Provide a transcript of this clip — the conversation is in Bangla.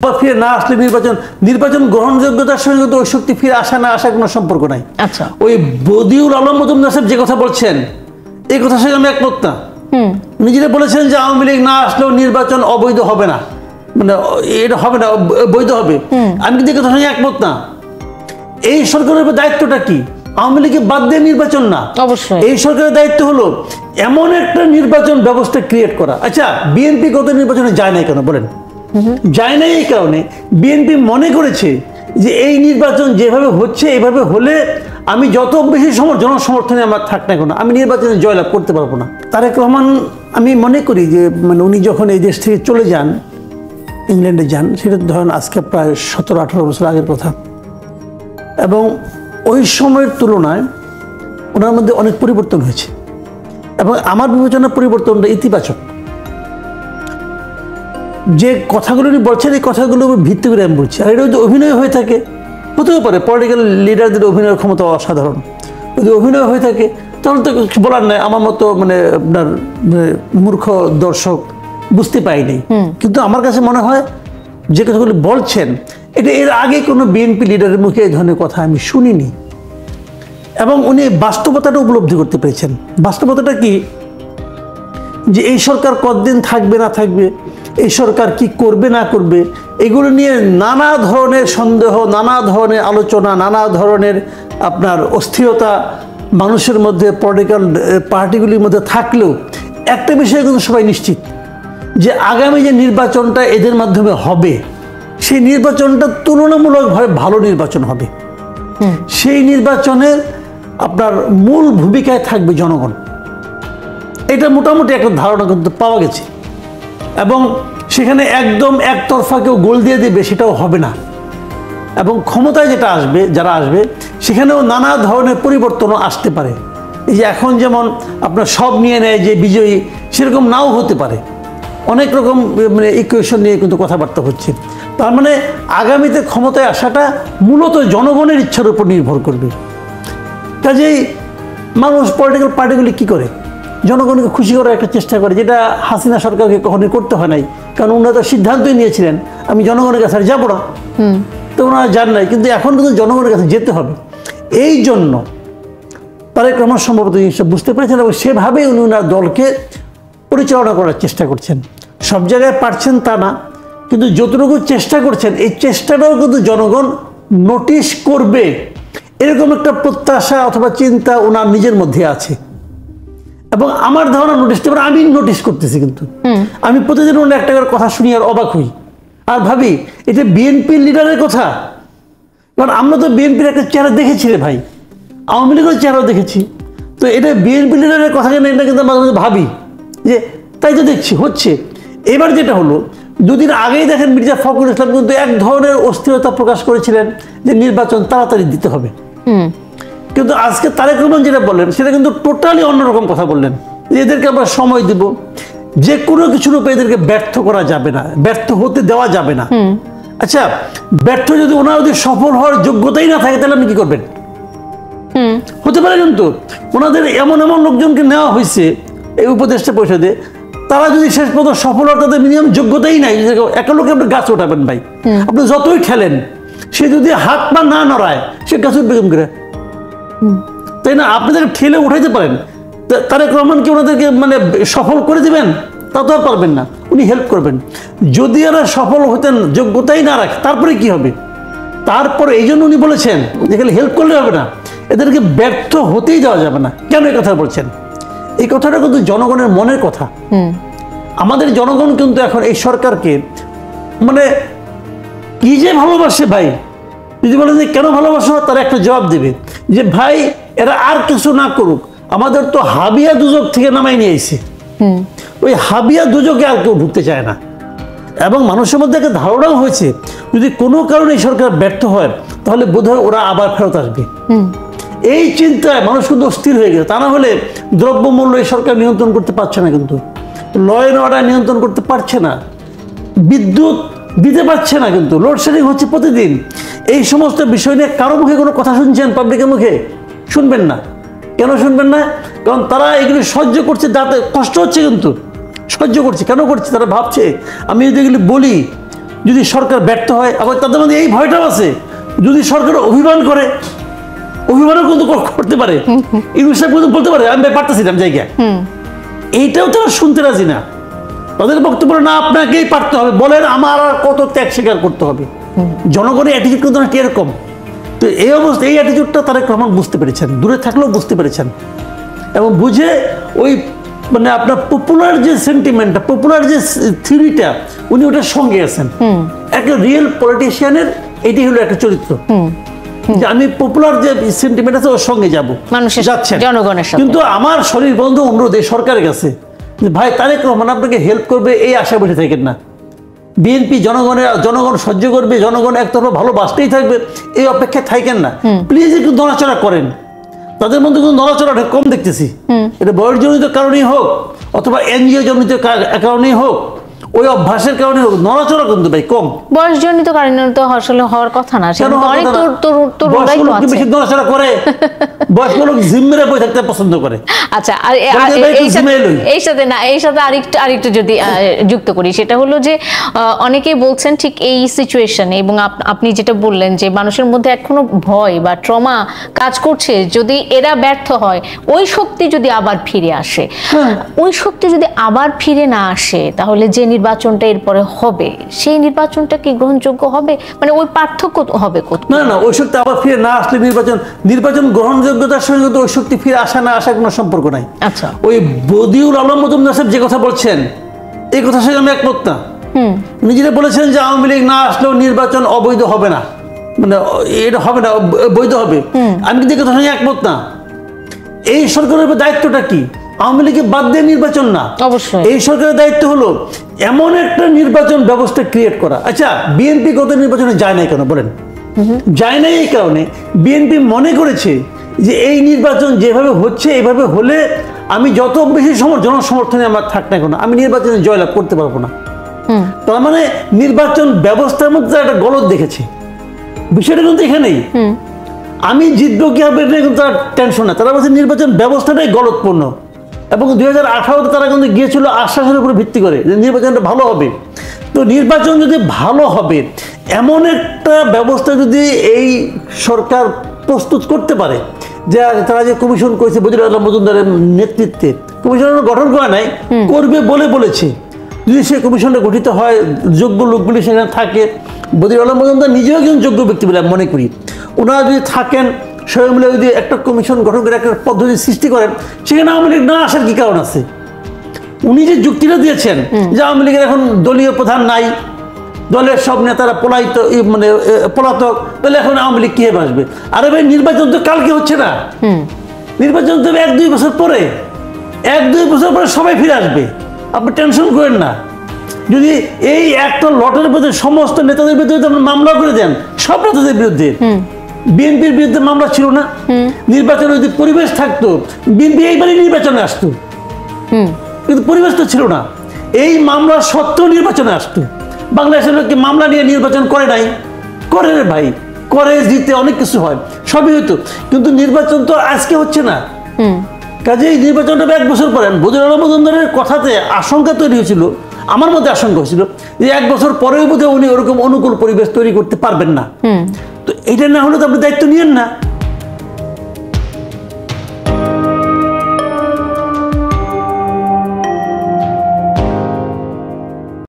ফিরে না আসলে নির্বাচন গ্রহণযোগ্যতার সঙ্গে তো ওই শক্তি ফিরে আসা না আসার কোনো সম্পর্ক নাই। আচ্ছা, ওই বদিউল আলম মজুমদার সাহেব যে কথা বলছেন এই কথার সঙ্গে আমি একমত না। নিজেরা বলেছেন যে আওয়ামী লীগ না আসলেও নির্বাচন অবৈধ হবে না, মানে এটা হবে না, বৈধ হবে। আমি কিন্তু এই কথার সঙ্গে একমত না। এই সরকারের দায়িত্বটা কি? আওয়ামী লীগকে বাদ দিয়ে নির্বাচন না, অবশ্যই এই সরকারের দায়িত্ব হলো এমন একটা নির্বাচন ব্যবস্থা ক্রিয়েট করা। আচ্ছা, বিএনপি গত নির্বাচনে যায় নাই কেন বলেন? যায় নাই এই কারণে বিএনপি মনে করেছে যে এই নির্বাচন যেভাবে হচ্ছে এইভাবে হলে আমি যত বেশি জনসমর্থনে আমার থাক না কেন আমি নির্বাচনে জয়লাভ করতে পারবো না। তারেক রহমান, আমি মনে করি যে মানে উনি যখন এই দেশ থেকে চলে যান, ইংল্যান্ডে যান, সেটা ধরেন আজকে প্রায় 17-18 বছর আগের কথা, এবং ওই সময়ের তুলনায় ওনার মধ্যে অনেক পরিবর্তন হয়েছে এবং আমার বিবেচনার পরিবর্তনটা ইতিবাচক। যে কথাগুলো উনি বলছেন এই কথাগুলো ভিত্তি করে আমি বলছি। আর এটা যদি অভিনয় হয়ে থাকে, হতেও পারে, পলিটিক্যাল লিডারদের অভিনয়ের ক্ষমতা অসাধারণ, যদি অভিনয় হয়ে থাকে তাহলে তো কিছু বলার নাই। আমার মতো মানে আপনার মূর্খ দর্শক বুঝতে পাইনি, কিন্তু আমার কাছে মনে হয় যে কথাগুলো বলছেন এটা এর আগে কোনো বিএনপি লিডারের মুখে এই ধরনের কথা আমি শুনিনি, এবং উনি বাস্তবতাটা উপলব্ধি করতে পেরেছেন। বাস্তবতাটা কি? যে এই সরকার কতদিন থাকবে না থাকবে, এই সরকার কি করবে না করবে, এগুলো নিয়ে নানা ধরনের সন্দেহ, নানা ধরনের আলোচনা, নানা ধরনের আপনার অস্থিরতা মানুষের মধ্যে, পলিটিক্যাল পার্টিগুলির মধ্যে থাকলেও একটা বিষয় কিন্তু সবাই নিশ্চিত যে আগামী যে নির্বাচনটা এদের মাধ্যমে হবে সেই নির্বাচনটা তুলনামূলকভাবে ভালো নির্বাচন হবে। সেই নির্বাচনের আপনার মূল ভূমিকায় থাকবে জনগণ, এটা মোটামুটি একটা ধারণা কিন্তু পাওয়া গেছে। এবং সেখানে একদম একতরফা কেউ গোল দিয়ে দেবে সেটাও হবে না, এবং ক্ষমতায় যেটা আসবে, যারা আসবে সেখানেও নানা ধরনের পরিবর্তনও আসতে পারে। এই যে এখন যেমন আপনার সব নিয়ে নেয় যে বিজয়ী, সেরকম নাও হতে পারে, অনেক রকম মানে ইকুয়েশন নিয়ে কিন্তু কথাবার্তা হচ্ছে। তার মানে আগামীতে ক্ষমতায় আসাটা মূলত জনগণের ইচ্ছার উপর নির্ভর করবে। কাজেই মানুষ, পলিটিক্যাল পার্টিগুলি কী করে? জনগণকে খুশি করার একটা চেষ্টা করে, যেটা হাসিনা সরকারকে কখনোই করতে হয় নাই, কারণ ওনারা তো সিদ্ধান্তই নিয়েছিলেন আমি জনগণের কাছে আর যাবো না, তো ওনারা যান নাই। কিন্তু এখন কিন্তু জনগণের কাছে যেতে হবে। এই জন্য তারেক রহমান সম্ভবত জিনিসটা বুঝতে পেরেছেন এবং সেভাবেই উনি ওনার দলকে পরিচালনা করার চেষ্টা করছেন। সব জায়গায় পারছেন তা না, কিন্তু যতটুকু চেষ্টা করছেন এই চেষ্টাটাও কিন্তু জনগণ নোটিশ করবে, এরকম একটা প্রত্যাশা অথবা চিন্তা ওনার নিজের মধ্যে আছে। এবং আমার ধারণা নোটিশটা আমি নোটিশ করতেছি, কিন্তু আমি প্রতিদিন ওনার একটা কথা শুনি আর অবাক হই আর ভাবি এটা বিএনপির লিডারের কথা। কারণ আমরা তো বিএনপির একটা চেহারা দেখেছি রে ভাই, আওয়ামী লীগের চেহারাও দেখেছি, তো এটা বিএনপি লিডারের কথা কেন, এটা কিন্তু মাঝে মাঝে ভাবি যে তাই তো দেখছি হচ্ছে। এবার যেটা হলো, দুদিন আগেই দেখেন মির্জা ফখরুল ইসলাম কিন্তু এক ধরনের অস্থিরতা প্রকাশ করেছিলেন যে নির্বাচন তাড়াতাড়ি দিতে হবে, কিন্তু আজকে তারেক রহমান যেটা বললেন সেটা কিন্তু টোটালি অন্যরকম কথা বললেন যে এদেরকে আমরা সময় দিব, যে কোনো কিছুর উপরে এদেরকে ব্যর্থ করা যাবে না, ব্যর্থ হতে দেওয়া যাবে না। আচ্ছা, ব্যর্থ যদি ওনার যদি সফল হওয়ার যোগ্যতাই না থাকে তাহলে আপনি কি করবেন? হতে পারে কিন্তু ওনাদের এমন এমন লোকজনকে নেওয়া হয়েছে এই উপদেষ্টা পরিষদে, তারা যদি শেষ পর্যন্ত সফল হওয়ার তাদের মিনিমাম যোগ্যতাই নাই। একটা লোকে আপনি গাছ ওঠাবেন ভাই, আপনি যতই ঠেলেন সে যদি হাত পা না নড়ায় সে গাছ উঠবে কেমন করে, তাই না? আপনাদেরকে ঠেলে উঠাইতে পারেন, তারেক রহমানকে ওনাদেরকে মানে সফল করে দিবেন তা তো আর পারবেন না, উনি হেল্প করবেন। যদি এরা সফল হতেন যোগ্যতাই না রাখে তারপরে কি হবে? তারপরে এই জন্য উনি বলেছেন যেখানে হেল্প করলে হবে না, এদেরকে ব্যর্থ হতেই দেওয়া যাবে না। কেন এই কথা বলছেন? এই কথাটা কিন্তু জনগণের মনের কথা। আমাদের জনগণ কিন্তু এখন এই সরকারকে মানে কি যে ভালোবাসে ভাই, যদি বলেন যে কেন ভালোবাসো, তারা একটা জবাব দেবে যে ভাই এরা আর কিছু না করুক, আমাদের তো হাবিয়া দুজক থেকে নামাই নিয়ে এসে, ওই হাবিয়া দুজকে আর কেউ ঢুকতে চায় না। এবং মানুষের মধ্যে একটা ধারণাও হয়েছে যদি কোনো কারণে এই সরকার ব্যর্থ হয় তাহলে বোধহয় ওরা আবার ফেরত আসবে। এই চিন্তায় মানুষ কিন্তু অস্থির হয়ে গেছে। তা না হলে দ্রব্যমূল্য এই সরকার নিয়ন্ত্রণ করতে পারছে না, কিন্তু ল অ্যান্ড অর্ডার নিয়ন্ত্রণ করতে পারছে না, বিদ্যুৎ দিতে পারছে না, কিন্তু লোডশেডিং হচ্ছে প্রতিদিন। এই সমস্ত বিষয় নিয়ে কারো মুখে কোনো কথা শুনছেন? পাবলিকের মুখে শুনবেন না। কেন শুনবেন না? কারণ তারা এগুলি সহ্য করছে, যাতে কষ্ট হচ্ছে কিন্তু সহ্য করছে। কেন করছে? তারা ভাবছে আমি যদি এগুলি বলি যদি সরকার ব্যর্থ হয়, আবার তাদের মধ্যে এই ভয়টাও আছে যদি সরকার অভিমান করে, অভিমানও কিন্তু করতে পারে, ইউনূস সাহেব কিন্তু বলতে পারে আমি পারতেছিলাম জায়গায়, এইটাও তারা শুনতে রাজি না। তাদের বক্তব্য না আপনাকেই পারতে হবে, বলেন আমার আর কত ত্যাগ স্বীকার করতে হবে। জনগণের অ্যাটিটিউড কিন্তু অনেকটা এরকম। তো এই অবস্থা, এই অ্যাটিটিউডটা তারেক রহমান বুঝতে পেরেছেন, দূরে থাকলেও বুঝতে পেরেছেন, এবং বুঝে ওই মানে আপনার পপুলার যে সেন্টিমেন্টটা, পপুলার যে থিওরিটা, উনি ওটার সঙ্গে আছেন। একটা রিয়েল পলিটিশিয়ানের এটি হলো একটা চরিত্র, যে আমি পপুলার যে সেন্টিমেন্ট আছে ওর সঙ্গে যাবো, মানুষের যাচ্ছেন জনগণের সাথে। কিন্তু আমার শরীর বন্ধ অনুরোধ এই সরকারের কাছে, ভাই তারেক রহমান আপনাকে হেল্প করবে এই আশা বসে থাকেন না। বিএনপি জনগণ সহ্য করবে, জনগণ একতরফা ভালোবাসতেই থাকবে এই অপেক্ষায় থাকেন না। প্লিজ একটু নড়াচড়া করেন। তাদের মধ্যে কিন্তু নড়াচড়াটা কম দেখতেছি। এটা বয়সজনিত কারণেই হোক অথবা এনজিও জনিত কারণেই হোক, ওই অভ্যাসের কারণে হোক, নড়াচড়া কিন্তু ভাই কম। বয়সজনিত কারণে তো আসলে হওয়ার কথা না, অনেক তরুণরাই তো আছে বেশি নড়াচড়া করে, বয়স্ক লোক জিম মেরে বই থাকতে পছন্দ করে। আচ্ছা, আর এই সাথে আরেকটু যদি যুক্ত করি, সেটা হলো যে অনেকেই বলছেন ঠিক এই সিচুয়েশনে, এবং আপনি যেটা বললেন যে মানুষের মধ্যে এখনো ভয় বা ট্রমা কাজ করছে, যদি এরা ব্যর্থ হয়, ওই শক্তি যদি আবার ফিরে আসে, ওই শক্তি যদি আবার ফিরে না আসে, তাহলে যে নির্বাচনটা এরপরে হবে সেই নির্বাচনটা কি গ্রহণযোগ্য হবে? মানে ওই পার্থক্য হবে কোথায়? না, ওই শক্তি আবার ফিরে না আসলে নির্বাচন গ্রহণযোগ্যতার সঙ্গে তো ওই শক্তি ফিরে আসা না আসার কোনো সম্পর্ক নাই। আচ্ছা, ওই বদিউল আলম মজুমদার সাহেব যে কথা বলছেন, এই কথার সঙ্গে আমি একমত না। উনি যেটা বলেছেন যে আওয়ামী লীগ না আসলেও নির্বাচন অবৈধ হবে না, মানে এটা হবে না, বৈধ হবে, আমি কিন্তু এই কথার সঙ্গে একমত না। এই সরকারের দায়িত্বটা কি? আওয়ামী লীগকে বাদ দিয়ে নির্বাচন না, অবশ্যই এই সরকারের দায়িত্ব হলো এমন একটা নির্বাচন ব্যবস্থা ক্রিয়েট করা। আচ্ছা, বিএনপি গত নির্বাচনে যায় নাই কেন বলেন? যায় নাই এই কারণে বিএনপি মনে করেছে যে এই নির্বাচন যেভাবে হচ্ছে, এইভাবে হলে আমি যত বেশি জনসমর্থনে আমার থাক না কেন, আমি নির্বাচনে জয়লাভ করতে পারবো না। তার মানে নির্বাচন ব্যবস্থার মধ্যে একটা গলদ দেখেছে। বিষয়টা কিন্তু এখানেই, আমি জিতবো কি হবে এটা কিন্তু তার টেনশন না, তারা বলছে নির্বাচন ব্যবস্থাটাই গলদপূর্ণ। এবং 2018-তে তারা কিন্তু গিয়েছিল আশ্বাসের উপরে ভিত্তি করে যে নির্বাচনটা ভালো হবে। তো নির্বাচন যদি ভালো হবে, এমন একটা ব্যবস্থা যদি এই সরকার প্রস্তুত করতে পারে, যে তারা যে কমিশন করেছে বদিউল আলম মজুমদারের নেতৃত্বে, কমিশন গঠন করা নাই, করবে বলেছে, যদি সেই কমিশনটা গঠিত হয়, যোগ্য লোকগুলি সেখানে থাকে, বদিউল আলম মজুমদার নিজেও একজন যোগ্য ব্যক্তি বলে আমি মনে করি, ওনারা যদি থাকেন, সবাই মিলে যদি একটা কমিশন গঠন করে একটা পদ্ধতি সৃষ্টি করেন, সেখানে আওয়ামী লীগ না আসার কি কারণ আছে? উনি যে যুক্তিটা দিয়েছেন যে আওয়ামী লীগের এখন দলীয় প্রধান নাই, দলের সব নেতারা পলাতক, তাহলে এখন আওয়ামী লীগ কিভাবে আসবে? আরে ভাই, নির্বাচন তো কালকে হচ্ছে না, নির্বাচন তো 1-2 বছর পরে, 1-2 বছর পরে সবাই ফিরে আসবে, আপনি টেনশন করেন না। যদি এই একটা লটের বিরুদ্ধে সমস্ত নেতাদের বিরুদ্ধে মামলা করে দেন, সব নেতাদের বিরুদ্ধে, বিএনপির বিরুদ্ধে মামলা ছিল না, নির্বাচনের যদি পরিবেশ থাকতো বিএনপি এইবারই নির্বাচনে আসতো, কিন্তু পরিবেশ তো ছিল না। এই মামলা সত্ত্বেও নির্বাচনে আসতো। বাংলাদেশের লোককে মামলা নিয়ে নির্বাচন করে নাই, করে রে ভাই, করে, জিতে অনেক কিছু হয়, সবই হতো, কিন্তু নির্বাচন তো আজকে হচ্ছে না। কাজেই নির্বাচনটা 1 বছর পরে, বদিউল আলম মজুমদারের কথাতে আশঙ্কা তৈরি হয়েছিল, আমার মধ্যে আশঙ্কা হয়েছিল যে 1 বছর পরেও বোধহয় উনি ওরকম অনুকূল পরিবেশ তৈরি করতে পারবেন না। তো এটা না হলে তো আপনি দায়িত্ব নিয়েন না।